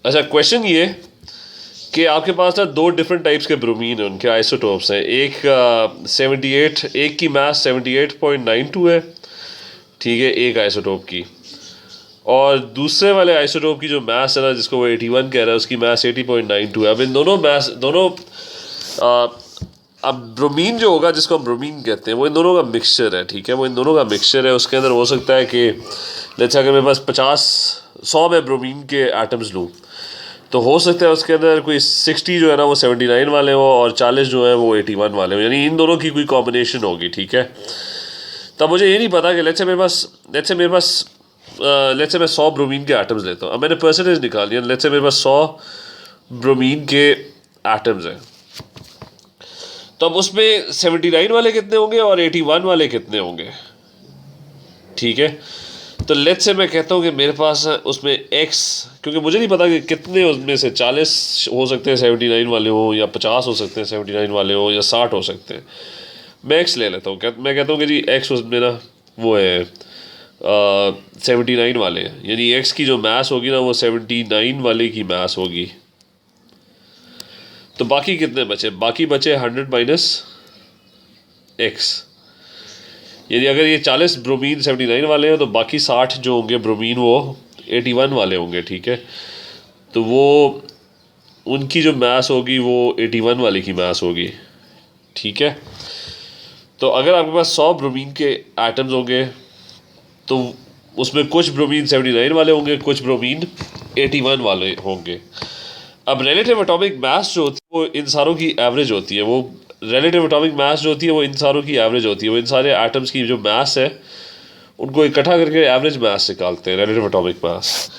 अच्छा, क्वेश्चन ये कि आपके पास ना दो डिफरेंट टाइप्स के ब्रोमीन हैं, उनके आइसोटोप्स हैं। एक 78, एक की मास 78.92 है, ठीक है, एक आइसोटोप की। और दूसरे वाले आइसोटोप की जो मास है ना, जिसको वो 81 कह रहा है, उसकी मास 80.92 है। अब इन दोनों मास अब ब्रोमीन जो होगा, जिसको हम ब्रोमीन कहते हैं, वो इन दोनों का मिक्सचर है, ठीक है, वो इन दोनों का मिक्सचर है। उसके अंदर हो सकता है कि जैसे अगर मेरे पास 100 मैं ब्रोमीन के एटम्स लूँ, तो हो सकता है उसके अंदर कोई 60 जो है ना वो 79 वाले हो, और 40 जो है वो 81 वाले हो, यानी इन दोनों की कोई कॉम्बिनेशन होगी, ठीक है। तब मुझे ये नहीं पता कि लेट्स से मैं 100 ब्रोमीन के एटम्स लेता हूँ। अब मैंने परसेंटेज निकाल लिया, लेट्स से मेरे पास 100 ब्रोमीन के एटम्स हैं, तो अब उसमें 79 वाले कितने होंगे और 81 वाले कितने होंगे, ठीक है। तो लेट्स से मैं कहता हूँ कि मेरे पास उसमें x, क्योंकि मुझे नहीं पता कि कितने उसमें से 40 हो सकते हैं 79 वाले हो, या 50 हो सकते हैं 79 वाले हो, या 60 हो सकते हैं। मैं x ले लेता हूँ, मैं कहता हूँ कि जी x उसमें ना वो है 79 वाले हैं, यानी x की जो मास होगी ना वो 79 वाले की मास होगी। तो बाकी कितने बचे? बाकी बचे 100 माइनस x, यानी अगर ये 40 ब्रोमीन 79 वाले हैं, तो बाकी 60 जो होंगे ब्रोमीन वो 81 वाले होंगे, ठीक है। तो वो उनकी जो मास होगी वो 81 वाले की मास होगी, ठीक है। तो अगर आपके पास 100 ब्रोमीन के एटम्स होंगे, तो उसमें कुछ ब्रोमीन 79 वाले होंगे, कुछ ब्रोमीन 81 वाले होंगे। अब रिलेटिव एटॉमिक मास जो होती है वो इन सारों की एवरेज होती है, वो रिलेटिव एटॉमिक मास जो होती है वो इन सारों की एवरेज होती है। वो इन सारे एटम्स की जो मास है उनको इकट्ठा करके एवरेज मास निकालते हैं, रिलेटिव एटॉमिक मास।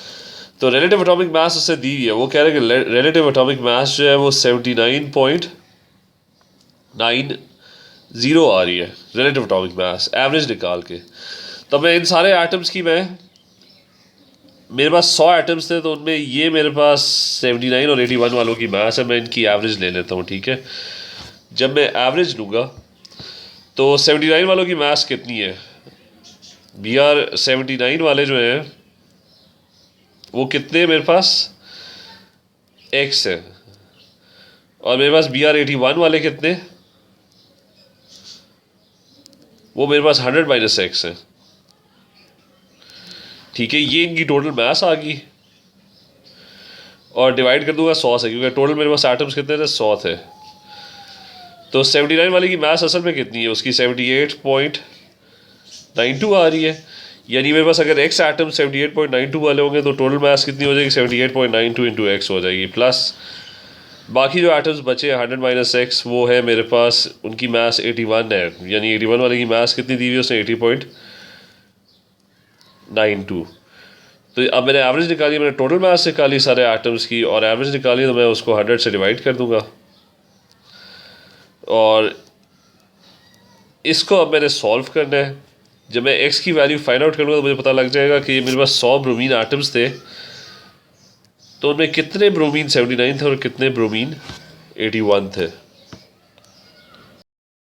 तो रिलेटिव एटॉमिक मास उससे दी हुई है, वो कह रहे हैं कि रिलेटिव एटॉमिक मास जो है वो 79.90 आ रही है, रिलेटिव एटॉमिक मास एवरेज निकाल के। तो मैं इन सारे एटम्स की मेरे पास 100 एटम्स थे, तो उनमें ये मेरे पास 79 और 81 वालों की मास है, मैं इनकी एवरेज ले लेता हूँ, ठीक है। जब मैं एवरेज लूँगा तो 79 वालों की मास कितनी है? BR 79 वाले जो हैं वो कितने मेरे पास x है, और मेरे पास BR 81 वाले कितने, वो मेरे पास 100 माइनस x है, ठीक है। ये इनकी टोटल मास आ गई, और डिवाइड कर दूंगा 100 से, क्योंकि टोटल मेरे पास एटम्स कितने थे? 100 थे। तो 79 वाले की मास असल में कितनी है? उसकी 78.92 आ रही है, यानी मेरे पास अगर x एटम 78.92 वाले होंगे तो टोटल मास कितनी हो जाएगी? 78.92 इंटू x हो जाएगी, प्लस बाकी जो एटम्स बचे 100 माइनस x, वो है मेरे पास उनकी मास 81 है, यानी 81 वाले की मास कितनी दी हुई है उसने? 80.92। तो अब मैंने एवरेज निकाली, मैंने टोटल मास निकाली सारे एटम्स की, और एवरेज निकाली, तो मैं उसको 100 से डिवाइड कर दूंगा। और इसको अब मैंने सॉल्व करना है। जब मैं x की वैल्यू फाइंड आउट करूँगा तो मुझे पता लग जाएगा कि मेरे पास 100 ब्रोमीन एटम्स थे, तो उनमें कितने ब्रोमीन 79 थे और कितने ब्रोमीन 81 थे।